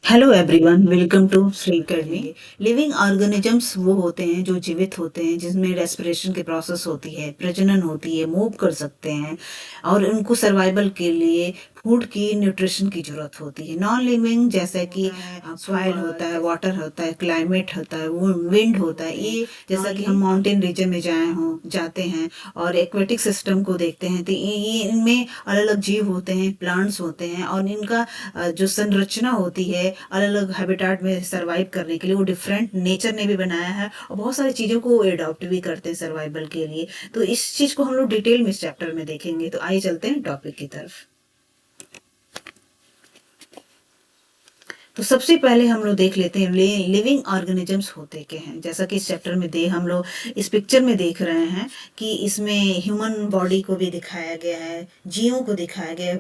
Hello everyone, welcome to Shri academy. Living organisms वो होते हैं जो जीवित होते हैं, जिसमें रेस्पिरेशन की प्रोसेस होती है, प्रजनन होती है, मूव कर सकते हैं और उनको सर्वाइवल के लिए फूड की, न्यूट्रिशन की जरूरत होती है। नॉन लिविंग जैसे कि सॉइल होता है, वाटर होता है, क्लाइमेट होता है, वो विंड होता है। ये जैसा कि हम माउंटेन रीजन में जाते हैं और एक्वेटिक सिस्टम को देखते हैं, तो ये इनमें अलग अलग जीव होते हैं, प्लांट्स होते हैं और इनका जो संरचना होती है अलग अलग हैबिटाट में सरवाइव करने के लिए, वो डिफरेंट नेचर ने भी बनाया है और बहुत सारी चीज़ों को एडॉप्ट भी करते हैं सर्वाइवल के लिए। तो इस चीज़ को हम लोग डिटेल में इस चैप्टर में देखेंगे। तो आइए चलते हैं टॉपिक की तरफ। तो सबसे पहले हम लोग देख लेते हैं लिविंग ऑर्गेनिजम्स होते क्या हैं। जैसा कि इस चैप्टर में हम लोग इस पिक्चर में देख रहे हैं कि इसमें ह्यूमन बॉडी को भी दिखाया गया है, जीवों को दिखाया गया है,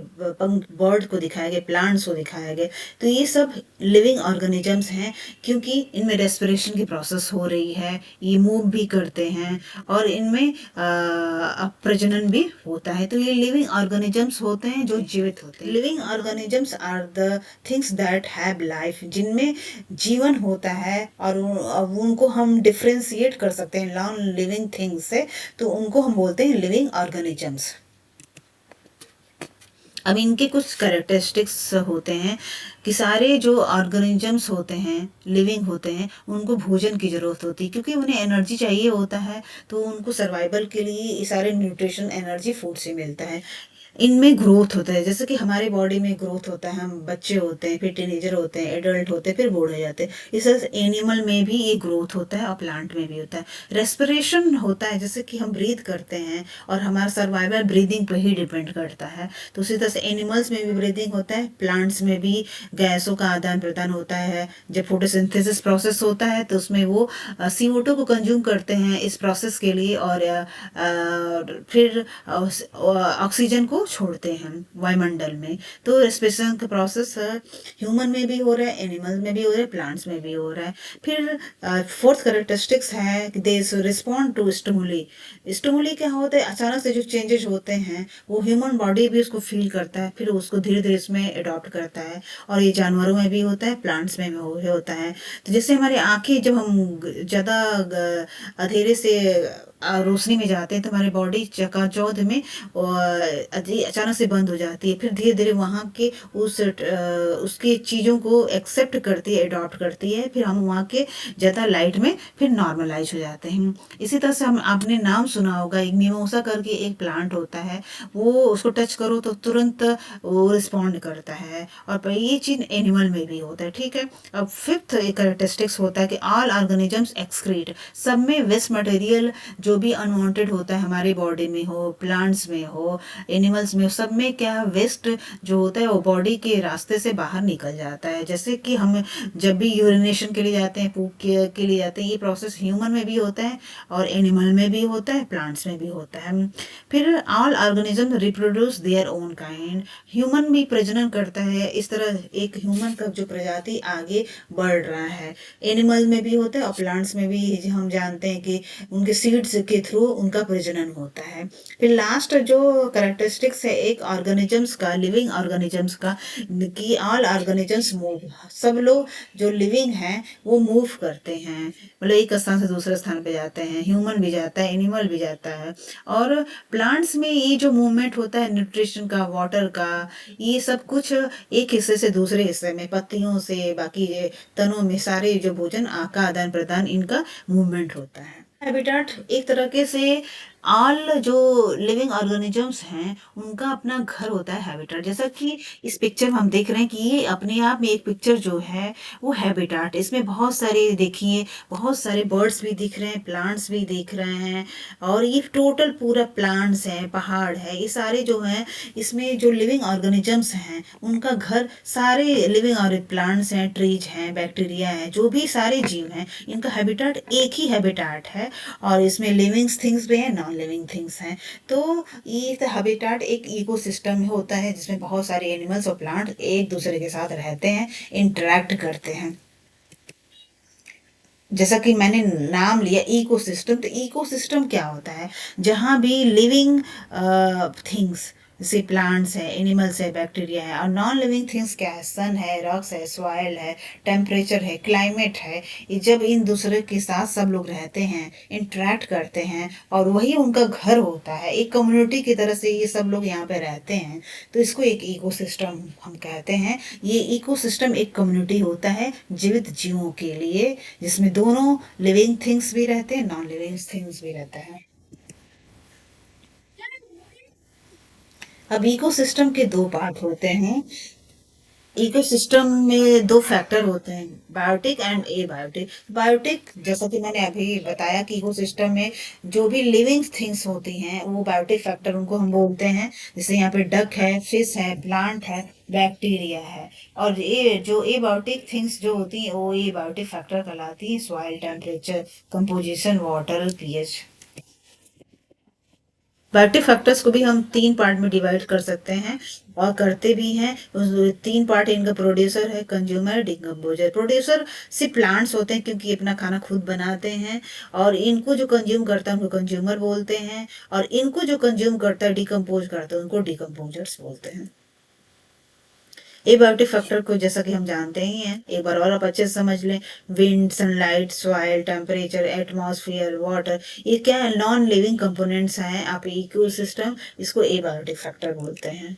बर्ड को दिखाया गया, प्लांट्स को दिखाया गया। तो ये सब लिविंग ऑर्गेनिजम्स हैं क्योंकि इनमें रेस्पिरेशन की प्रोसेस हो रही है, ये मूव भी करते हैं और इनमें प्रजनन भी होता है। तो ये लिविंग ऑर्गेनिजम्स होते हैं जो जीवित होते हैं। Living organisms are the things that have life, जिनमें जीवन होता है और अब उनको हम डिफ्रेंशिएट कर सकते हैं नॉन लिविंग थिंग्स से, तो उनको हम बोलते हैं लिविंग ऑर्गेनिजम्स। अब इनके कुछ करेक्टरिस्टिक्स होते हैं कि सारे जो ऑर्गेनिजम्स होते हैं, लिविंग होते हैं, उनको भोजन की ज़रूरत होती है क्योंकि उन्हें एनर्जी चाहिए होता है। तो उनको सर्वाइवल के लिए ये सारे न्यूट्रिशन एनर्जी फूड से मिलता है। इनमें ग्रोथ होता है, जैसे कि हमारे बॉडी में ग्रोथ होता है, हम बच्चे होते हैं, फिर टीनेजर होते हैं, एडल्ट होते हैं, फिर बूढ़े हो जाते हैं। इस तरह से एनिमल में भी ये ग्रोथ होता है और प्लांट में भी होता है। रेस्पिरेशन होता है, जैसे कि हम ब्रीथ करते हैं और हमारा सर्वाइवल ब्रीदिंग पर ही डिपेंड करता है। तो उसी तरह से एनिमल्स में भी ब्रीदिंग होता है, प्लांट्स में भी गैसों का आदान प्रदान होता है। जब फोटोसिंथेसिस प्रोसेस होता है तो उसमें वो CO2 को कंज्यूम करते हैं इस प्रोसेस के लिए और फिर ऑक्सीजन को छोड़ते हैं वायुमंडल में। तो रेस्पिरेशन का प्रोसेस ह्यूमन में भी हो रहा है, एनिमल में भी हो रहा है, प्लांट्स में भी हो रहा है। फिर फोर्थ करेक्टरिस्टिक्स है कि they respond to stimuli. Stimuli क्या होता है, अचानक से जो चेंजेस होते हैं वो ह्यूमन बॉडी भी उसको फील करता है, फिर उसको धीरे धीरे इसमें अडॉप्ट करता है। और ये जानवरों में भी होता है, प्लांट्स में भी होता है। तो जैसे हमारी आंखें, जब हम ज़्यादा अंधेरे से रोशनी में जाते हैं तो हमारी बॉडी चकाचौंध में अचानक से बंद हो जाती है, फिर धीरे धीरे वहाँ के उसकी चीज़ों को एक्सेप्ट करती है, अडॉप्ट करती है, फिर हम वहाँ के ज़्यादा लाइट में फिर नॉर्मलाइज हो जाते हैं। इसी तरह से हम आपने नाम सुना होगा, एक मिमोसा करके एक प्लांट होता है, वो उसको टच करो तो तुरंत वो रिस्पॉन्ड करता है। और ये चीज़ एनिमल में भी होता है, ठीक है। अब फिफ्थ एक कैरेक्टरिस्टिक्स होता है कि ऑल ऑर्गेनिजम्स एक्सक्रीट, सब में वेस्ट मटेरियल जो भी अनवांटेड होता है हमारी बॉडी में हो, प्लांट्स में हो, एनिमल्स में हो, सब में क्या वेस्ट जो होता है वो बॉडी के रास्ते से बाहर निकल जाता है। जैसे कि हम जब भी यूरिनेशन के लिए जाते हैं, पूप के लिए जाते हैं, ये प्रोसेस ह्यूमन में भी होता है और एनिमल में भी होता है, प्लांट्स में भी होता है। फिर all organism reproduce their own kind, human भी प्रजनन करता है। इस तरह एक ह्यूमन का जो प्रजाति आगे बढ़ रहा है, एनिमल में भी होता है और प्लांट्स में भी हम जानते हैं कि उनके सीड्स के थ्रू उनका प्रजनन होता है। फिर लास्ट जो करेक्टरिस्टिक्स है एक ऑर्गेनिजम्स का, लिविंग ऑर्गेनिजम्स का, कि ऑल ऑर्गेनिजम्स मूव, सब लोग जो लिविंग हैं वो मूव करते हैं, मतलब एक स्थान से दूसरे स्थान पे जाते हैं। ह्यूमन भी जाता है, एनिमल भी जाता है। और प्लांट्स में ये जो मूवमेंट होता है न्यूट्रिशन का, वाटर का, ये सब कुछ एक हिस्से से दूसरे हिस्से में, पत्तियों से बाकी तनों में, सारे जो भोजन का आदान प्रदान, इनका मूवमेंट होता है। हैबिटाट एक तरीके से ऑल जो लिविंग ऑर्गेनिजम्स हैं उनका अपना घर होता है, हैबिटाट। जैसा कि इस पिक्चर में हम देख रहे हैं कि ये अपने आप में एक पिक्चर जो है वो हैबिटाट, इसमें बहुत सारे देखिए, बहुत सारे बर्ड्स भी दिख रहे हैं, प्लांट्स भी दिख रहे हैं और ये टोटल पूरा प्लांट्स हैं, पहाड़ है, ये सारे जो हैं इसमें जो लिविंग ऑर्गेनिजम्स हैं उनका घर, सारे लिविंग और प्लांट्स हैं, ट्रीज हैं, बैक्टीरिया हैं, जो भी सारे जीव हैं, इनका हैबिटाट एक ही हैबिटाट है और इसमें लिविंग थिंग्स भी हैं, नॉन लिविंग थिंग्स हैं। तो ये हैबिटाट एक इकोसिस्टम होता है जिसमें बहुत सारे एनिमल्स और प्लांट एक दूसरे के साथ रहते हैं, इंटरेक्ट करते हैं। जैसा कि मैंने नाम लिया इकोसिस्टम, तो इकोसिस्टम क्या होता है, जहाँ भी लिविंग थिंग्स जैसे प्लांट्स है, एनिमल्स है, बैक्टीरिया है। और नॉन लिविंग थिंग्स क्या है? सन है, रॉक्स है, सॉइल है, टेम्परेचर है, क्लाइमेट है। ये जब इन दूसरे के साथ सब लोग रहते हैं, इंटरेक्ट करते हैं, और वही उनका घर होता है, एक कम्युनिटी की तरह से ये सब लोग यहाँ पे रहते हैं, तो इसको एक इकोसिस्टम हम कहते हैं। ये इकोसिस्टम एक कम्युनिटी होता है जीवित जीवों के लिए, जिसमें दोनों लिविंग थिंग्स भी रहते हैं, नॉन लिविंग थिंग्स भी रहते हैं। अब इकोसिस्टम के दो पार्ट होते हैं। इकोसिस्टम में दो फैक्टर होते हैं, बायोटिक एंड एबायोटिक। बायोटिक, जैसा कि मैंने अभी बताया कि इकोसिस्टम में जो भी लिविंग थिंग्स होती हैं वो बायोटिक फैक्टर उनको हम बोलते हैं। जैसे यहाँ पे डक है, फिश है, प्लांट है, बैक्टीरिया है। और ये जो एबायोटिक थिंग्स जो होती हैं वो एबायोटिक फैक्टर कहलाती हैं। Soil, temperature, composition, water, pH. Biotic factors को भी हम तीन पार्ट में डिवाइड कर सकते हैं, और करते भी हैं। उस तीन पार्ट इनका, प्रोड्यूसर है, कंज्यूमर, डिकम्पोजर। प्रोड्यूसर सिर्फ प्लांट्स होते हैं क्योंकि ये अपना खाना खुद बनाते हैं, और इनको जो कंज्यूम करता है उनको कंज्यूमर बोलते हैं, और इनको जो कंज्यूम करता है, डिकम्पोज करता है, उनको डिकम्पोजर्स बोलते हैं। एबायोटिक फैक्टर को जैसा कि हम जानते ही हैं, एक बार और आप अच्छे से समझ लें। Wind, sunlight, soil, temperature, atmosphere, water, ये क्या है? नॉन लिविंग कंपोनेंट्स हैं आप इकोसिस्टम, इसको एबायोटिक फैक्टर बोलते हैं।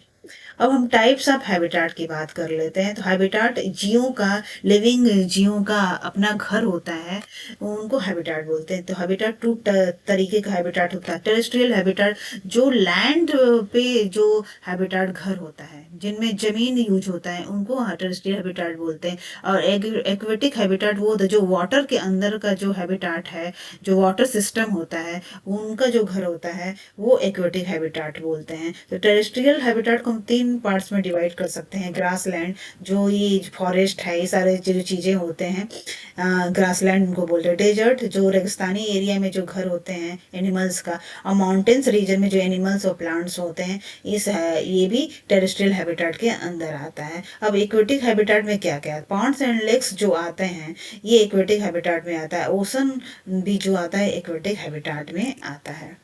अब हम टाइप्स ऑफ हैबिटाट की बात कर लेते हैं। तो हैबिटाट जीवों का, लिविंग जीवों का अपना घर होता है, उनको हैबिटाट बोलते हैं। तो हैबिटाट टू तरीके का हैबिटाट होता है। टेरेस्ट्रियल हैबिटाट, जो लैंड पे जो हैबिटाट घर होता है, जिनमें जमीन यूज होता है, उनको टेरेस्ट्रियल हैबिटाट बोलते हैं। और एक्वेटिक हैबिटाट वो होता है जो वाटर के अंदर का जो हैबिटाट है, जो वाटर सिस्टम होता है, उनका जो घर होता है, वो एक्वेटिक हैबिटाट बोलते हैं। तो टेरेस्ट्रियल हैबिटाट को हम तीन पार्ट्स में डिवाइड कर सकते हैं। ग्रास लैंड, जो ये फॉरेस्ट है, ये सारे जो चीज़ें होते हैं, ग्रास लैंड उनको बोलते हैं। डेजर्ट, जो रेगिस्तानी एरिया में जो घर होते हैं एनिमल्स का। और माउंटेन्स रीजन में जो एनिमल्स और प्लांट्स होते हैं, ये भी टेरेस्ट्रियल हैबिटाट के अंदर आता है। अब एक्वेटिक हैबिटाट में क्या क्या है? पॉन्ड्स एंड लेक्स जो आते हैं, ये एक्वेटिक हैबिटाट में आता है। ओशन भी जो आता है एक्वेटिक हैबिटाट में आता है।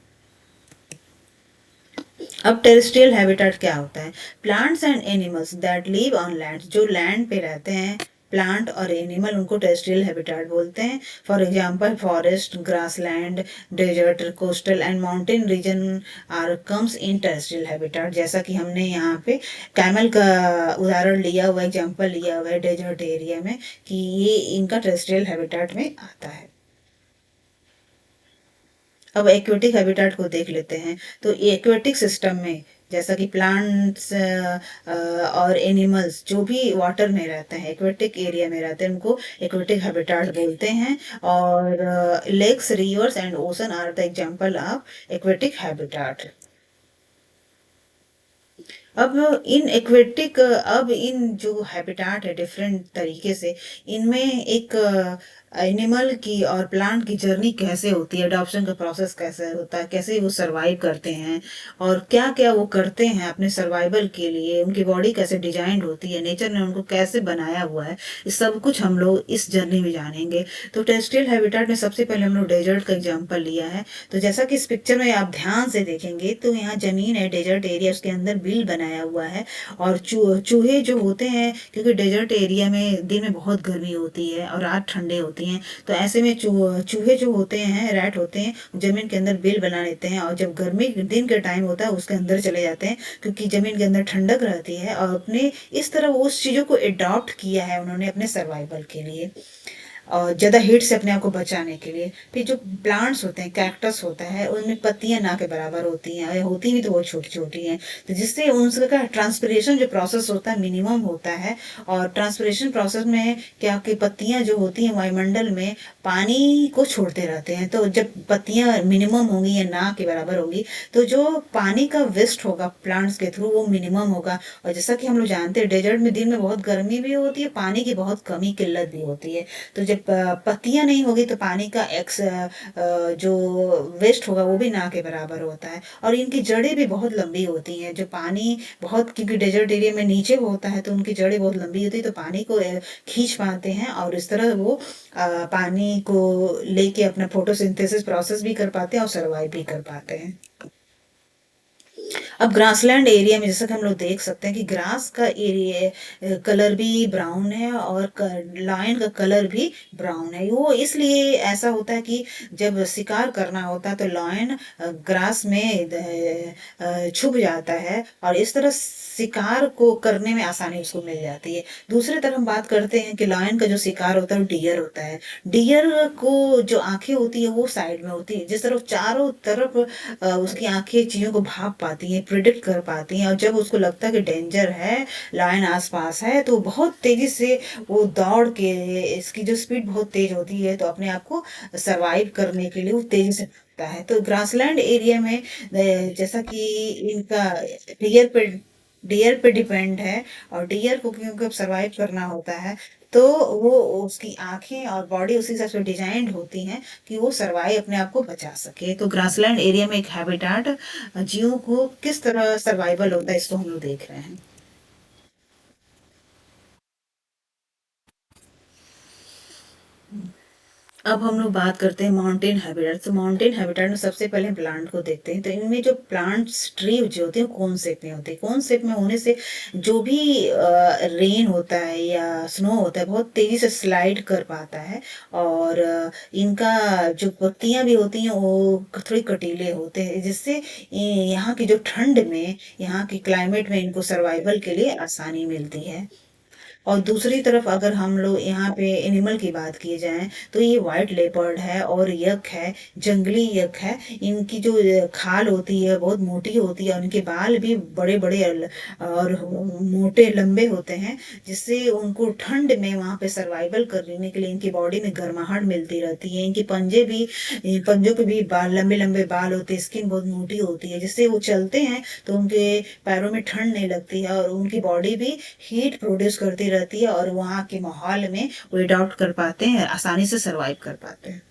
अब टेरेस्ट्रियल हैबिटेट क्या होता है? Plants and animals that live on land, जो लैंड पे रहते हैं, प्लांट और एनिमल, उनको टेरेस्ट्रियल हैबिटेट बोलते हैं। For example forest, grass land, desert, coastal and mountain region are comes in terrestrial habitat. जैसा कि हमने यहाँ पे कैमल का उदाहरण लिया हुआ, एग्जाम्पल लिया हुआ है डेजर्ट एरिया में, कि ये इनका टेरेस्ट्रियल हैबिटेट में आता है। अब एक्वेटिक हैबिटेट को देख लेते हैं। तो एक्वेटिक सिस्टम में, जैसा कि प्लांट्स और एनिमल्स जो भी वाटर में रहते हैं, एक्वेटिक एरिया में रहते हैं, उनको एक्वेटिक हैबिटेट बोलते हैं। और lakes, rivers and ocean are the example of aquatic habitat. अब इन जो हैबिटाट है डिफरेंट तरीके से, इनमें एक एनिमल की और प्लांट की जर्नी कैसे होती है, अडॉप्शन का प्रोसेस कैसे होता है, कैसे वो सरवाइव करते हैं, और क्या क्या वो करते हैं अपने सर्वाइवल के लिए, उनकी बॉडी कैसे डिजाइंड होती है, नेचर ने उनको कैसे बनाया हुआ है, ये सब कुछ हम लोग इस जर्नी में जानेंगे। तो टेरेस्ट्रियल हैबिटेट में सबसे पहले हम लोग डेजर्ट का एग्जाम्पल लिया है। तो जैसा कि इस पिक्चर में आप ध्यान से देखेंगे तो यहाँ जमीन है, डेजर्ट एरिया, उसके अंदर बिल बनाया हुआ है। और चूहे जो होते हैं, क्योंकि डेजर्ट एरिया में दिन में बहुत गर्मी होती है और रात ठंडे होती हैं, तो ऐसे में चूहे जो होते हैं, रैट होते हैं, जमीन के अंदर बिल बना लेते हैं, और जब गर्मी दिन के टाइम होता है उसके अंदर चले जाते हैं, क्योंकि जमीन के अंदर ठंडक रहती है। और अपने इस तरह वो उस चीज़ों को अडॉप्ट किया है उन्होंने अपने सर्वाइवल के लिए, और ज़्यादा हीट से अपने आप को बचाने के लिए। फिर जो प्लांट्स होते हैं, कैक्टस होता है, उनमें पत्तियां ना के बराबर होती हैं, होती भी तो बहुत छोटी छोटी हैं, तो जिससे उनका ट्रांसपिरेशन जो प्रोसेस होता है मिनिमम होता है। और ट्रांसपिरेशन प्रोसेस में क्या कि पत्तियां जो होती हैं वायुमंडल में पानी को छोड़ते रहते हैं, तो जब पत्तियां मिनिमम होंगी या ना के बराबर होंगी, तो जो पानी का वेस्ट होगा प्लांट्स के थ्रू वो मिनिमम होगा। और जैसा कि हम लोग जानते हैं डेजर्ट में दिन में बहुत गर्मी भी होती है, पानी की बहुत कमी किल्लत भी होती है। तो जब पत्तियां नहीं होगी तो पानी का जो वेस्ट होगा वो भी ना के बराबर होता है। और इनकी जड़ें भी बहुत लंबी होती हैं, जो पानी बहुत, क्योंकि डेजर्ट एरिया में नीचे होता है तो उनकी जड़ें बहुत लंबी होती है, तो पानी को खींच पाते हैं, और इस तरह वो पानी को लेके अपना फोटोसिंथेसिस प्रोसेस भी कर पाते हैं और सर्वाइव भी कर पाते हैं। अब ग्रासलैंड एरिया में जैसा कि हम लोग देख सकते हैं कि ग्रास का एरिया कलर भी ब्राउन है और लायन का कलर भी ब्राउन है। वो इसलिए ऐसा होता है कि जब शिकार करना होता है तो लायन ग्रास में छुप जाता है और इस तरह शिकार को करने में आसानी उसको मिल जाती है। दूसरी तरफ हम बात करते हैं कि लायन का जो शिकार होता है वो डियर होता है। डियर को जो आंखें होती है वो साइड में होती है, जिस तरफ चारों तरफ उसकी आंखें चीजों को भाप पाती हैं, प्रिडिक्ट कर पाती हैं, और जब उसको लगता है कि डेंजर है, लायन आसपास है, तो बहुत तेजी से वो दौड़ के, इसकी जो स्पीड बहुत तेज होती है, तो अपने आप को सरवाइव करने के लिए वो तेजी से भागता है। तो ग्रासलैंड एरिया में जैसा कि इनका डियर पे डियर पे डिपेंड है, और डियर को क्योंकि सरवाइव करना होता है, तो वो उसकी आंखें और बॉडी उसी हिसाब से डिजाइंड होती हैं कि वो सरवाइव, अपने आप को बचा सके। तो ग्रासलैंड एरिया में एक हैबिटाट जीवों को किस तरह सर्वाइवल होता है, इसको हम लोग देख रहे हैं। अब हम लोग बात करते हैं माउंटेन हैबिटेट। तो माउंटेन हैबिटेट में सबसे पहले प्लांट को देखते हैं। तो इनमें जो प्लांट्स ट्री जो होते हैं कोन शेप में होते हैं। कोन शेप में होने से जो भी रेन होता है या स्नो होता है बहुत तेजी से स्लाइड कर पाता है, और इनका जो पत्तियां भी होती हैं वो थोड़ी कटीले होते हैं, जिससे यहाँ की जो ठंड में, यहाँ की क्लाइमेट में इनको सर्वाइवल के लिए आसानी मिलती है। और दूसरी तरफ अगर हम लोग यहाँ पे एनिमल की बात की जाए, तो ये व्हाइट लेपर्ड है और यक है, जंगली यक है। इनकी जो खाल होती है बहुत मोटी होती है, और इनके बाल भी बड़े बड़े और मोटे लंबे होते हैं, जिससे उनको ठंड में वहां पे सर्वाइवल करने के लिए इनकी बॉडी में गर्माहट मिलती रहती है। इनके पंजे भी, पंजों पे भी बाल, लंबे लंबे बाल होते हैं, स्किन बहुत मोटी होती है, जिससे वो चलते हैं तो उनके पैरों में ठंड नहीं लगती है, और उनकी बॉडी भी हीट प्रोड्यूस करती रहती है, और वहाँ के माहौल में वो अडॉप्ट कर पाते हैं, आसानी से सरवाइव कर पाते हैं।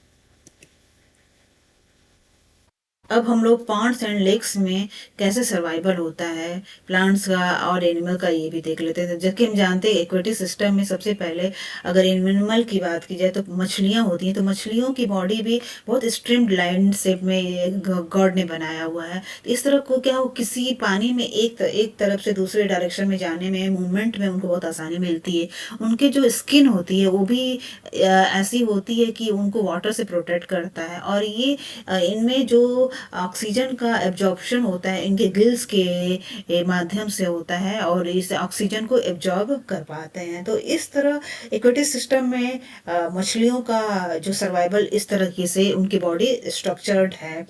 अब हम लोग पॉन्ड्स एंड लेक्स में कैसे सर्वाइवल होता है प्लांट्स का और एनिमल का, ये भी देख लेते हैं। जबकि हम जानते हैं एक्वेटिक सिस्टम में सबसे पहले अगर एनिमल की बात की जाए तो मछलियां होती हैं। तो मछलियों की बॉडी भी बहुत स्ट्रीम्ड लाइन शेप में गॉड ने बनाया हुआ है। तो इस तरह को क्या हो, किसी पानी में एक तरफ से दूसरे डायरेक्शन में जाने में, मूवमेंट में उनको बहुत आसानी मिलती है। उनके जो स्किन होती है वो भी ऐसी होती है कि उनको वाटर से प्रोटेक्ट करता है, और ये इनमें जो ऑक्सीजन का एब्जॉर्प्शन होता है इनके गिल्स के माध्यम से होता है, और इस ऑक्सीजन को एब्जॉर्ब कर पाते हैं। तो इस तरह इक्विटी सिस्टम में मछलियों का जो सर्वाइवल इस तरीके से उनकी बॉडी स्ट्रक्चर्ड है।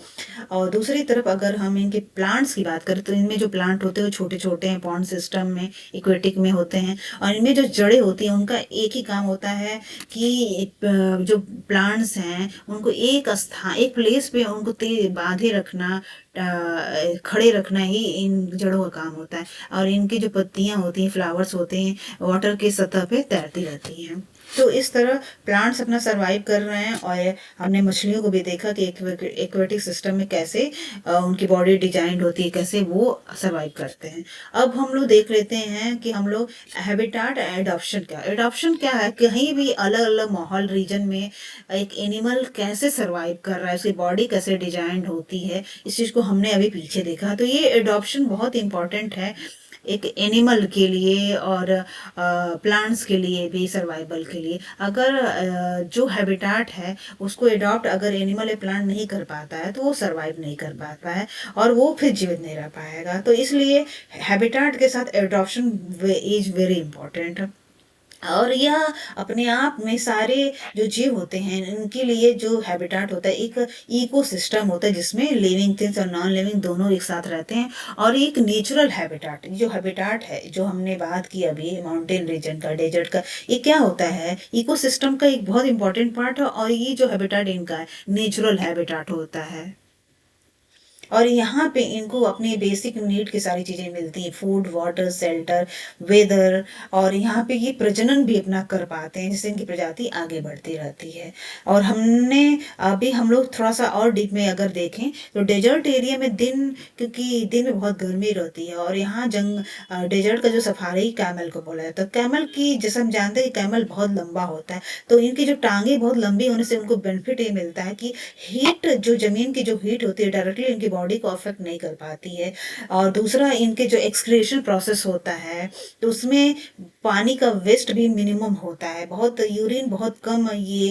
और दूसरी तरफ अगर हम इनके प्लांट्स की बात करें, तो इनमें जो प्लांट होते हैं वो छोटे छोटे हैं, पॉन्ड सिस्टम में इक्वेटिक में होते हैं, और इनमें जो जड़ें होती हैं उनका एक ही काम होता है कि जो प्लांट्स हैं उनको एक स्थान, एक प्लेस पे उनको बांधे रखना, खड़े रखना ही इन जड़ों का काम होता है। और इनकी जो पत्तियां होती हैं, फ्लावर्स होते हैं, वाटर की सतह पे तैरती रहती हैं। तो इस तरह प्लांट्स अपना सरवाइव कर रहे हैं, और हमने मछलियों को भी देखा कि एक्वेटिक सिस्टम में कैसे उनकी बॉडी डिजाइंड होती है, कैसे वो सरवाइव करते हैं। अब हम लोग देख लेते हैं कि हम लोग हैबिटाट एडॉप्शन क्या, एडॉप्शन क्या है, कहीं भी अलग अलग माहौल रीजन में एक एनिमल कैसे सरवाइव कर रहा है, उसकी बॉडी कैसे डिजाइंड होती है, इस चीज को हमने अभी पीछे देखा। तो ये एडॉप्शन बहुत इंपॉर्टेंट है एक एनिमल के लिए, और प्लांट्स के लिए भी, सर्वाइवल के लिए। अगर जो हैबिटाट है उसको अडॉप्ट अगर एनिमल या प्लांट नहीं कर पाता है तो वो सरवाइव नहीं कर पाता है, और वो फिर जीवित नहीं रह पाएगा। तो इसलिए हैबिटाट के साथ एडॉप्शन इज वेरी इंपॉर्टेंट। और यह अपने आप में सारे जो जीव होते हैं इनके लिए जो हैबिटाट होता है, एक इकोसिस्टम होता है जिसमें लिविंग थिंग्स और नॉन लिविंग दोनों एक साथ रहते हैं। और एक नेचुरल हैबिटाट, जो हैबिटाट है जो हमने बात की अभी माउंटेन रीजन का, डेजर्ट का, ये क्या होता है, इकोसिस्टम का एक बहुत इंपॉर्टेंट पार्ट है, और ये जो हैबिटाट इनका है नेचुरल हैबिटाट होता है। और यहाँ पे इनको अपनी बेसिक नीड की सारी चीजें मिलती हैं, फूड, वाटर, शेल्टर, वेदर, और यहाँ पे ये प्रजनन भी अपना कर पाते हैं, जिससे इनकी प्रजाति आगे बढ़ती रहती है। और हमने अभी हम लोग थोड़ा सा और डीप में अगर देखें तो डेजर्ट एरिया में दिन, क्योंकि दिन में बहुत गर्मी रहती है, और यहाँ डेजर्ट का जो सफारी कैमल को बोला जाता है। तो कैमल की, जैसे हम जानते हैं कि कैमल बहुत लंबा होता है, तो इनकी जो टांगे बहुत लंबी होने से उनको बेनिफिट ये मिलता है कि हीट, जो जमीन की जो हीट होती है डायरेक्टली इनकी बॉडी को अफेक्ट नहीं कर पाती है। और दूसरा, इनके जो एक्सक्रीशन प्रोसेस होता है, तो उसमें पानी का वेस्ट भी मिनिमम होता है। बहुत यूरिन बहुत कम ये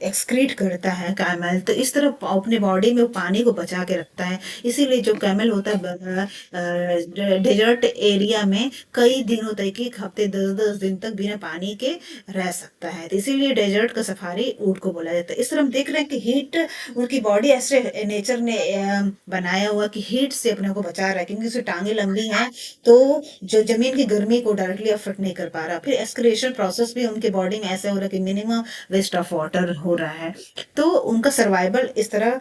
एक्सक्रीट करता है कैमल, तो इस तरह अपने बॉडी में वो पानी को बचा के रखता है। इसीलिए जो कैमल होता है डेजर्ट एरिया में कई दिनों तक, एक हफ्ते 10-10 दिन तक बिना पानी के रह सकता है। तो इसीलिए डेजर्ट का सफारी ऊँट को बोला जाता है। इस तरह हम देख रहे हैं कि हीट, उनकी बॉडी ऐसे नेचर ने बनाया हुआ कि हीट से अपने को बचा रहा है, क्योंकि उसकी टांगे लंबी हैं, तो जो जमीन की गर्मी को डायरेक्टली अफेक्ट नहीं कर पा रहा। फिर एस्कलेशन प्रोसेस भी उनके बॉडी में ऐसा हो रहा है कि मिनिमम वेस्ट ऑफ वाटर हो रहा है, तो उनका सर्वाइवल इस तरह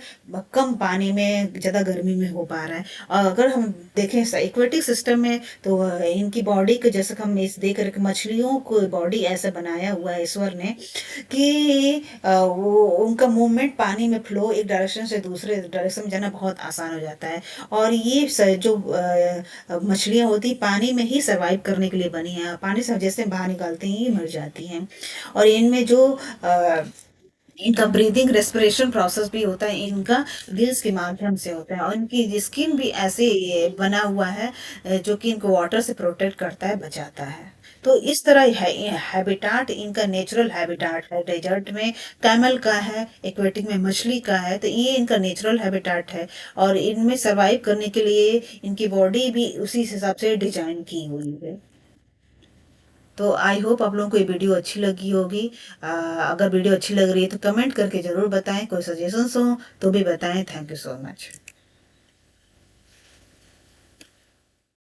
कम पानी में ज़्यादा गर्मी में हो पा रहा है। और अगर हम देखें एक्वेटिक सिस्टम में, तो इनकी बॉडी के जैसे कि हम इस देख रहे हैं कि मछलियों को बॉडी ऐसा बनाया हुआ है ईश्वर ने कि वो उनका मूवमेंट पानी में फ्लो एक डायरेक्शन से दूसरे डायरेक्शन में जाना बहुत आसान हो जाता है। और ये जो मछलियाँ होती पानी में ही सरवाइव करने के लिए बनी हैं, पानी से जैसे बाहर निकालते ही मर जाती हैं। और इनमें जो इनका ब्रीदिंग रेस्पिरेशन प्रोसेस भी होता है, इनका गिल्स के माध्यम से होता है। और इनकी स्किन भी ऐसे ये बना हुआ है जो कि इनको वाटर से प्रोटेक्ट करता है, बचाता है। तो इस तरह है हैबिटाट, इनका नेचुरल हैबिटाट है। डेजर्ट में कैमल का है, एक्वेटिक में मछली का है, तो ये इनका नेचुरल हैबिटाट है। और इनमें सरवाइव करने के लिए इनकी बॉडी भी उसी हिसाब से डिजाइन की हुई है। तो आई होप आप लोगों को ये वीडियो अच्छी लगी होगी। अगर वीडियो अच्छी लग रही है तो कमेंट करके ज़रूर बताएं। कोई सजेशंस हो तो भी बताएं। Thank you so much.